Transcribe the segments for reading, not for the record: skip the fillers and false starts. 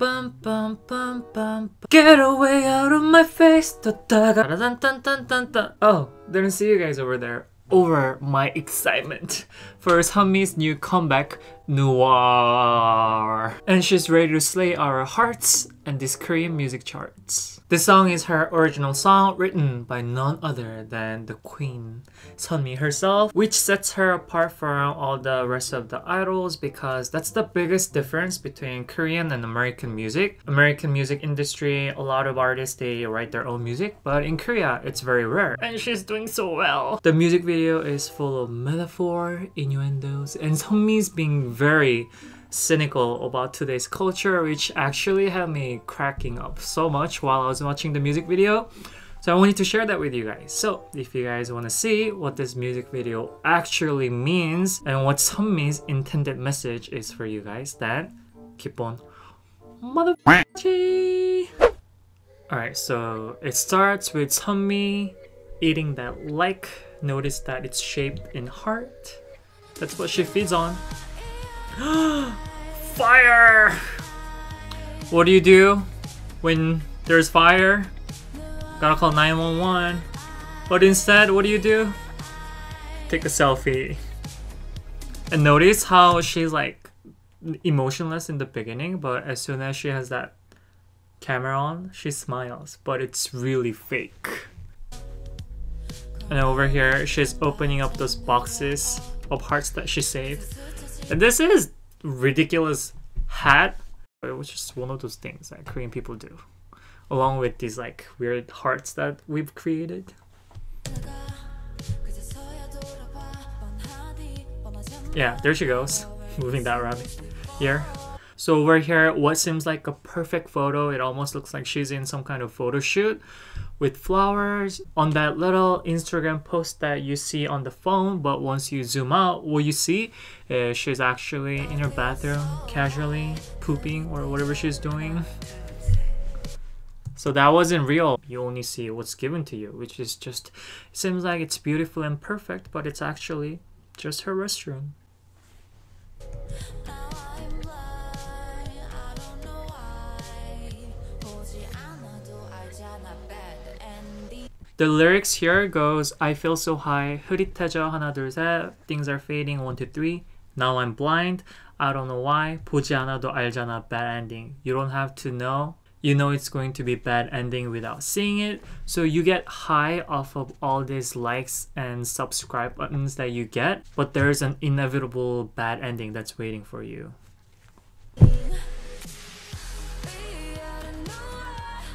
Bum, bum, bum, bum, bum. Get away out of my face. Dun, dun, dun, dun, dun, dun. Oh, didn't see you guys over there. Over my excitement for SUNMI's new comeback, Noir. And she's ready to slay our hearts and these Korean music charts. This song is her original song written by none other than the queen, SUNMI herself, which sets her apart from all the rest of the idols because that's the biggest difference between Korean and American music. American music industry, a lot of artists, they write their own music, but in Korea, it's very rare. And she's doing so well. The music video is full of metaphor, innuendos, and SUNMI's being very cynical about today's culture, which actually had me cracking up so much while I was watching the music video. So I wanted to share that with you guys. So if you guys want to see what this music video actually means and what SUNMI's intended message is for you guys, then keep on motherfucking. Alright, so it starts with SUNMI eating that like. Notice that it's shaped in heart. That's what she feeds on. Fire! What do you do when there's fire? Gotta call 911. But instead, what do? Take a selfie. And notice how she's like emotionless in the beginning, but as soon as she has that camera on, she smiles, but it's really fake. And over here, she's opening up those boxes of hearts that she saved. And this is ridiculous hat. It was just one of those things that Korean people do. Along with these like weird hearts that we've created. Yeah, there she goes. Moving that rabbit here. So over here, what seems like a perfect photo, it almost looks like she's in some kind of photo shoot with flowers on that little Instagram post that you see on the phone. But once you zoom out, what you see is she's actually in her bathroom casually pooping or whatever she's doing. So that wasn't real. You only see what's given to you, which is just, it seems like it's beautiful and perfect, but it's actually just her restroom. The lyrics here goes, I feel so high, 흐릿해져 하나 둘 셋, things are fading 1 2 3, now I'm blind, I don't know why, 보지 않아도 알잖아, bad ending. You don't have to know, you know it's going to be bad ending without seeing it. So you get high off of all these likes and subscribe buttons that you get, but there's an inevitable bad ending that's waiting for you.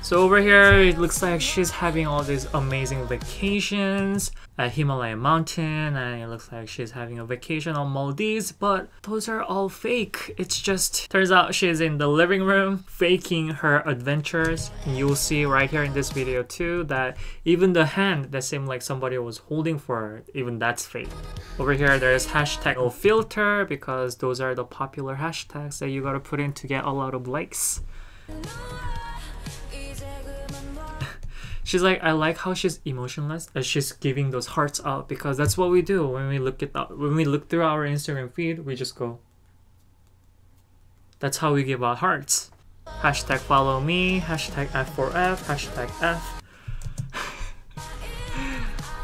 So over here, it looks like she's having all these amazing vacations at Himalaya mountain, and it looks like she's having a vacation on Maldives, but those are all fake. It's just, turns out she's in the living room faking her adventures. And you'll see right here in this video too that even the hand that seemed like somebody was holding for her, even that's fake. Over here, there's hashtag no filter because those are the popular hashtags that you gotta put in to get a lot of likes. She's like, I like how she's emotionless as she's giving those hearts out because that's what we do when we look through our Instagram feed, we just go. That's how we give out hearts. Hashtag follow me, hashtag F4F, hashtag F.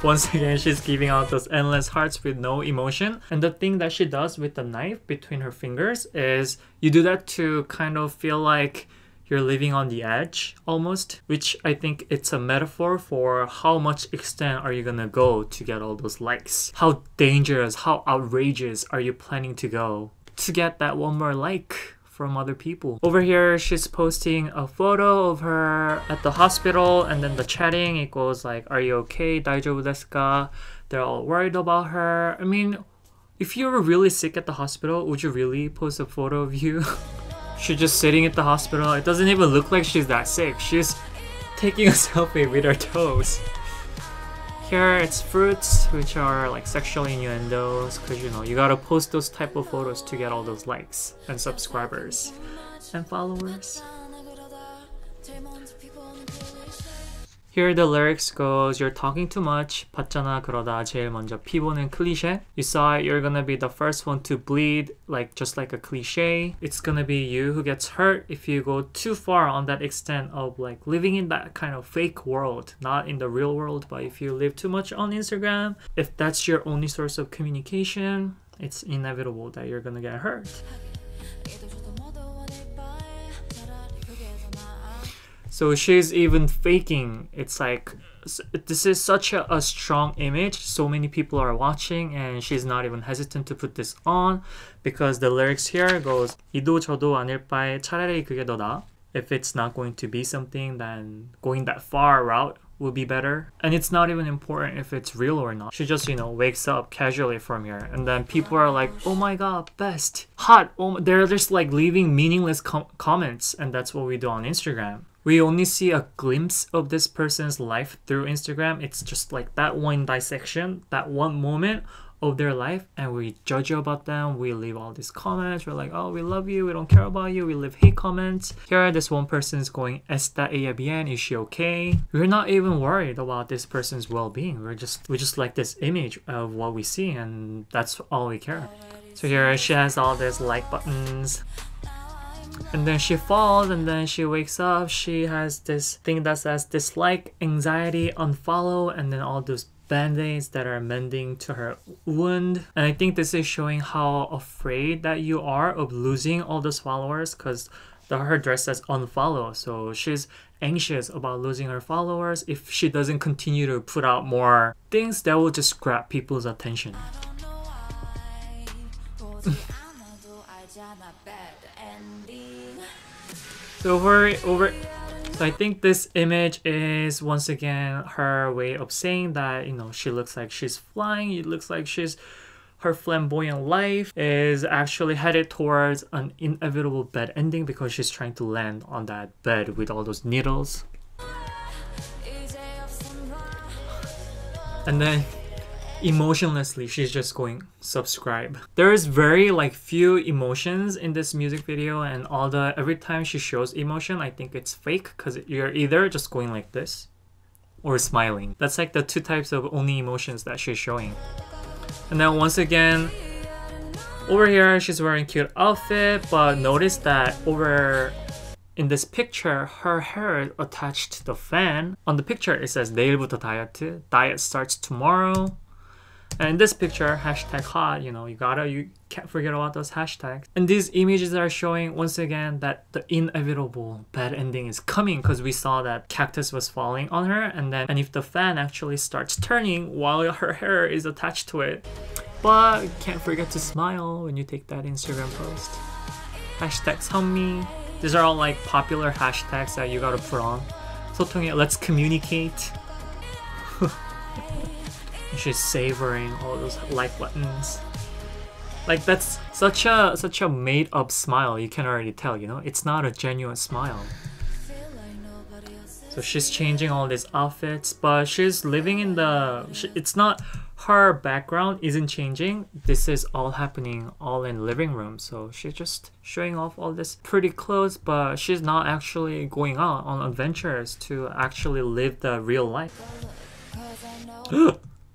Once again, she's giving out those endless hearts with no emotion. And the thing that she does with the knife between her fingers is you do that to kind of feel like you're living on the edge almost, which I think it's a metaphor for how much extent are you gonna go to get all those likes. How dangerous, how outrageous are you planning to go to get that one more like from other people. Over here, she's posting a photo of her at the hospital, and then the chatting, it goes like, are you okay? 다이조부 desu ka? They're all worried about her. I mean, if you were really sick at the hospital, would you really post a photo of you? She's just sitting at the hospital. It doesn't even look like she's that sick. She's taking a selfie with her toes. Here it's fruits, which are like sexual innuendos, because you know, you gotta post those type of photos to get all those likes and subscribers and followers. Here the lyrics goes, you're talking too much. 봤잖아 그러다 제일 먼저 피보는 cliche. You saw it, you're gonna be the first one to bleed, like just like a cliche. It's gonna be you who gets hurt if you go too far on that extent of like living in that kind of fake world, not in the real world, but if you live too much on Instagram, if that's your only source of communication, it's inevitable that you're gonna get hurt. So she's even faking. It's like, this is such a strong image. So many people are watching and she's not even hesitant to put this on because the lyrics here goes, 이도 저도 아닐 바에 차라리 그게 더 나아. If it's not going to be something, then going that far route would be better. And it's not even important if it's real or not. She just, wakes up casually from here. And then people are like, oh my god, best, hot. Oh, they're just like leaving meaningless comments. And that's what we do on Instagram. We only see a glimpse of this person's life through Instagram. It's just like that one dissection, that one moment of their life, and we judge about them. We leave all these comments. We're like, oh, we love you, we don't care about you. We leave hate comments. Here, this one person is going, ¿Está ella bien? Is she okay? We're not even worried about this person's well-being. We just like this image of what we see, and that's all we care. So here she has all these like buttons. And then she falls and then she wakes up. She has this thing that says dislike, anxiety, unfollow, and then all those band-aids that are mending to her wound. And I think this is showing how afraid that you are of losing all those followers because her dress says unfollow. So she's anxious about losing her followers. If she doesn't continue to put out more things, that will just grab people's attention. So so I think this image is once again her way of saying that, she looks like she's flying. It looks like her flamboyant life is actually headed towards an inevitable bad ending because she's trying to land on that bed with all those needles. And then emotionlessly she's just going subscribe. There is very few emotions in this music video, and every time she shows emotion I think it's fake because you're either just going like this or smiling. That's like the two types of only emotions that she's showing. And then once again over here she's wearing cute outfit, but notice that over in this picture her hair is attached to the fan. On the picture it says 내일부터 다이어트, diet starts tomorrow. And in this picture, hashtag hot, you can't forget about those hashtags. And these images are showing once again that the inevitable bad ending is coming because we saw that cactus was falling on her, and if the fan actually starts turning while her hair is attached to it. But can't forget to smile when you take that Instagram post. Hashtag SUNMI. These are all popular hashtags that you gotta put on. 소통해, let's communicate. She's savoring all those like buttons. That's such a made up smile. You can already tell, it's not a genuine smile. So she's changing all these outfits, but she's living in it's not, her background isn't changing. This is all happening all in living room. So she's just showing off all this pretty clothes, but she's not actually going out on adventures to actually live the real life.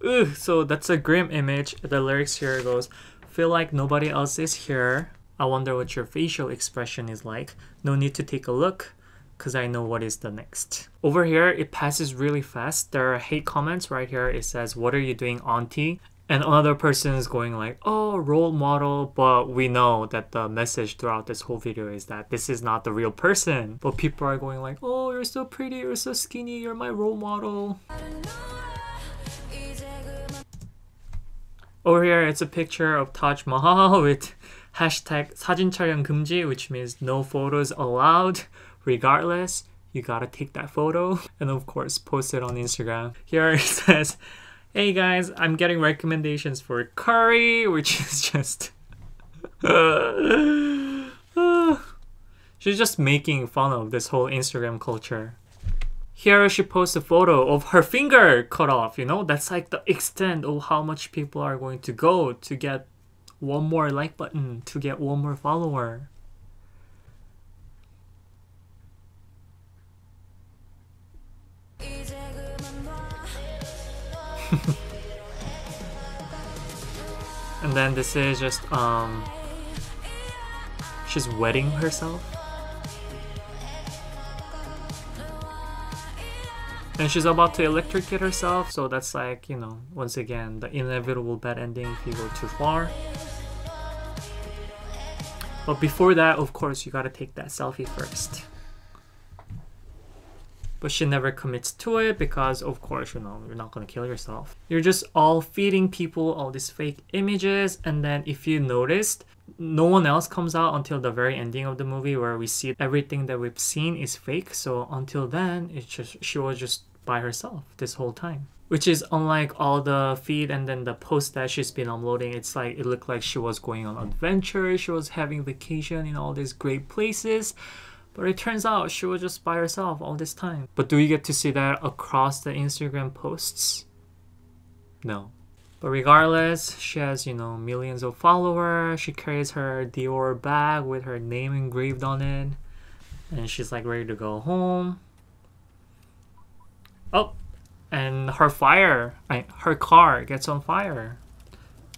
Ugh, so that's a grim image. The lyrics here goes, feel like nobody else is here. I wonder what your facial expression is like. No need to take a look, cause I know what is the next. Over here, it passes really fast. There are hate comments right here. It says, what are you doing, auntie? And another person is going like, oh, role model. But we know that the message throughout this whole video is that this is not the real person. But people are going like, oh, you're so pretty, you're so skinny, you're my role model. Over here, it's a picture of Taj Mahal with hashtag 사진 촬영 금지, which means no photos allowed. Regardless, you gotta take that photo and of course post it on Instagram. Here it says, hey guys, I'm getting recommendations for curry, which is just... She's just making fun of this whole Instagram culture. Here she posts a photo of her finger cut off, That's like the extent of how much people are going to go to get one more like button, to get one more follower. And then this is just she's wetting herself. And she's about to electrocute herself, so that's like, you know, once again, the inevitable bad ending if you go too far. But before that, of course, you gotta take that selfie first. But she never commits to it because, of course, you know, you're not gonna kill yourself. You're just all feeding people all these fake images, and then if you noticed, no one else comes out until the very ending of the movie where we see everything that we've seen is fake. So until then, it's just she was just by herself this whole time. Which is unlike all the feed and then the posts that she's been uploading. It's like it looked like she was going on adventures, she was having vacation in all these great places. But it turns out she was just by herself all this time. But do we get to see that across the Instagram posts? No. But regardless, she has, you know, millions of followers. She carries her Dior bag with her name engraved on it. And she's like ready to go home. Oh, and her car gets on fire.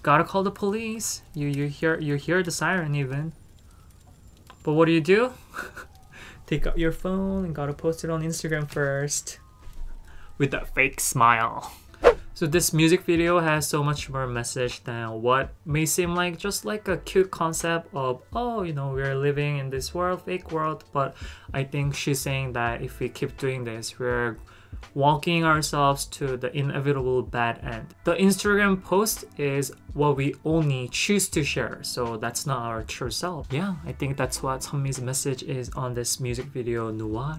Gotta call the police. You hear the siren even. But what do? Take out your phone and gotta post it on Instagram first. With that fake smile. So this music video has so much more message than what may seem like just like a cute concept of, oh, you know, we're living in this world, fake world. But I think she's saying that if we keep doing this, we're walking ourselves to the inevitable bad end. The Instagram post is what we only choose to share, so that's not our true self. Yeah, I think that's what SUNMI's message is on this music video, Noir.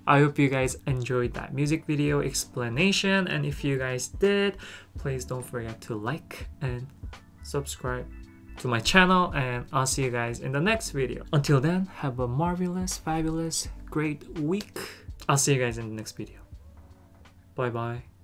I hope you guys enjoyed that music video explanation, and if you guys did, please don't forget to like and subscribe to my channel, and I'll see you guys in the next video. Until then, have a marvelous, fabulous, great week. I'll see you guys in the next video. Bye bye.